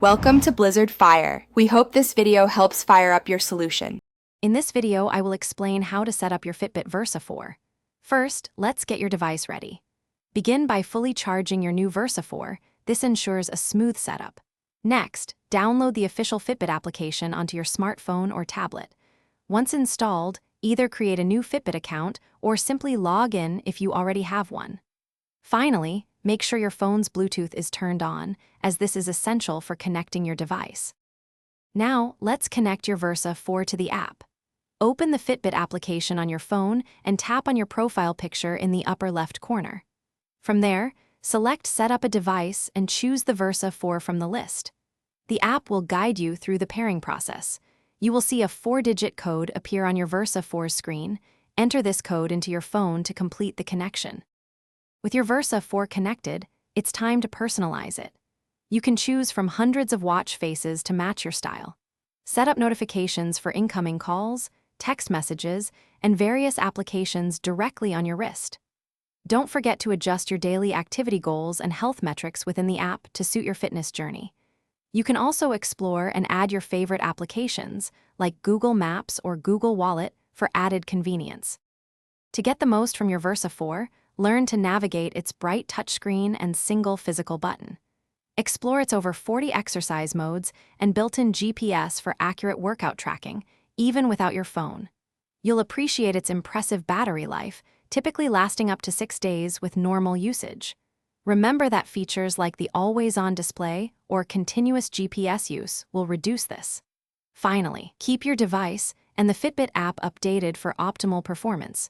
Welcome to Blizzard Fire. We hope this video helps fire up your solution. In this video, I will explain how to set up your Fitbit Versa 4. First, let's get your device ready. Begin by fully charging your new Versa 4. This ensures a smooth setup. Next, download the official Fitbit application onto your smartphone or tablet. Once installed, either create a new Fitbit account or simply log in if you already have one. Finally, make sure your phone's Bluetooth is turned on, as this is essential for connecting your device. Now, let's connect your Versa 4 to the app. Open the Fitbit application on your phone and tap on your profile picture in the upper left corner. From there, select Set up a device and choose the Versa 4 from the list. The app will guide you through the pairing process. You will see a 4-digit code appear on your Versa 4's screen. Enter this code into your phone to complete the connection. With your Versa 4 connected, it's time to personalize it. You can choose from hundreds of watch faces to match your style. Set up notifications for incoming calls, text messages, and various applications directly on your wrist. Don't forget to adjust your daily activity goals and health metrics within the app to suit your fitness journey. You can also explore and add your favorite applications, like Google Maps or Google Wallet, for added convenience. To get the most from your Versa 4, learn to navigate its bright touchscreen and single physical button. Explore its over 40 exercise modes and built-in GPS for accurate workout tracking, even without your phone. You'll appreciate its impressive battery life, typically lasting up to 6 days with normal usage. Remember that features like the always-on display or continuous GPS use will reduce this. Finally, keep your device and the Fitbit app updated for optimal performance.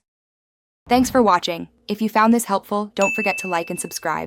Thanks for watching. If you found this helpful, don't forget to like and subscribe.